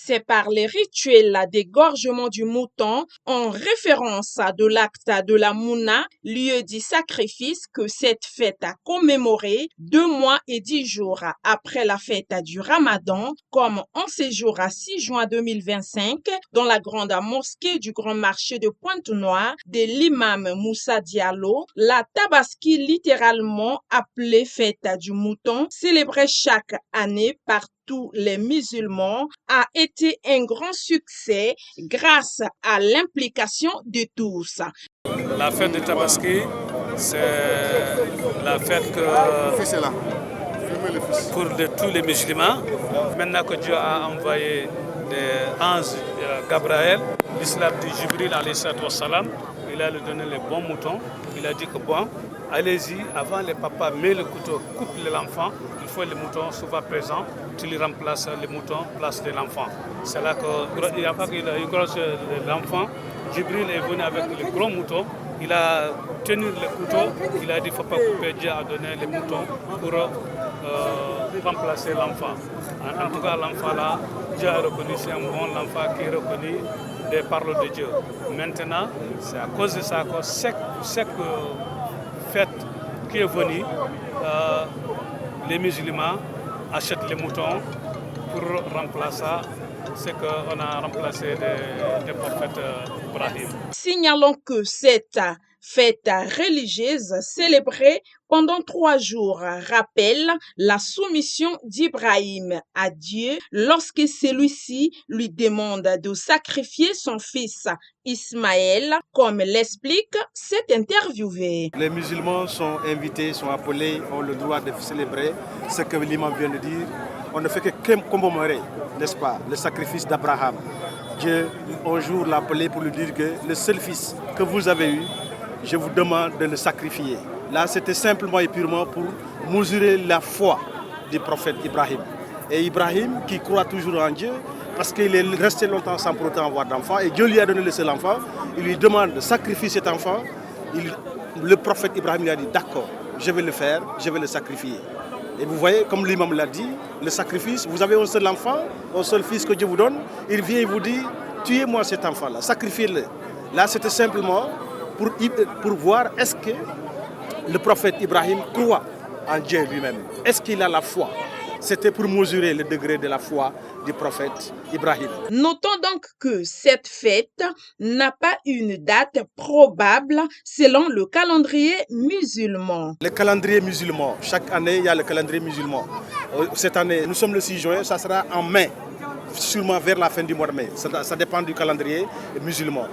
C'est par les rituels d'égorgement du mouton en référence de l'acte de la Mouna, lieu du sacrifice, que cette fête a commémoré 2 mois et 10 jours après la fête du Ramadan, comme en séjour à 6 juin 2025 dans la grande mosquée du Grand Marché de Pointe-Noire de l'imam Moussa Diallo. La Tabaski, littéralement appelée fête du mouton, célébrée chaque année par tous les musulmans, a été un grand succès grâce à l'implication de tous. La fête de Tabaski, c'est la fête pour tous les musulmans. Maintenant que Dieu a envoyé les anges Gabriel, l'islam de Jibril alayhi salam, il a lui donné les bons moutons. Il a dit que bon, allez-y, avant les papas met le couteau, coupe l'enfant, il faut les moutons souvent présents, tu les remplaces les moutons, place de l'enfant. C'est là qu'il a pas qu'il égorge l'enfant. Jibril est venu avec le gros mouton, il a tenu le couteau, il a dit qu'il ne faut pas couper, Dieu a donné les moutons pour remplacer l'enfant. En tout cas, l'enfant là, Dieu a reconnu, c'est un bon enfant qui est reconnu des paroles de Dieu. Maintenant, c'est à cause de ça que cette fête qui est venue, les musulmans achètent les moutons pour remplacer ce qu'on a remplacé des prophètes Ibrahim. Signalons que cette fête religieuse célébrée pendant 3 jours rappelle la soumission d'Ibrahim à Dieu lorsque celui-ci lui demande de sacrifier son fils Ismaël, comme l'explique cet interviewé. Les musulmans sont invités, sont appelés, ont le droit de célébrer ce que l'imam vient de dire. On ne fait que commémorer, n'est-ce pas, le sacrifice d'Abraham. Dieu, un jour, l'a appelé pour lui dire que le seul fils que vous avez eu, je vous demande de le sacrifier. Là, c'était simplement et purement pour mesurer la foi du prophète Ibrahim. Et Ibrahim, qui croit toujours en Dieu, parce qu'il est resté longtemps sans pour autant avoir d'enfant, et Dieu lui a donné le seul enfant, il lui demande de sacrifier cet enfant. Le prophète Ibrahim lui a dit, d'accord, je vais le faire, je vais le sacrifier. Et vous voyez, comme l'imam l'a dit, le sacrifice, vous avez un seul enfant, un seul fils que Dieu vous donne, il vient et vous dit, tuez-moi cet enfant-là, sacrifiez-le. Là, c'était simplement pour voir est-ce que le prophète Ibrahim croit en Dieu lui-même. Est-ce qu'il a la foi? C'était pour mesurer le degré de la foi du prophète Ibrahim. Notons donc que cette fête n'a pas une date probable selon le calendrier musulman. Le calendrier musulman, chaque année, il y a le calendrier musulman. Cette année, nous sommes le 6 juin, ça sera en mai, sûrement vers la fin du mois de mai. Ça dépend du calendrier musulman.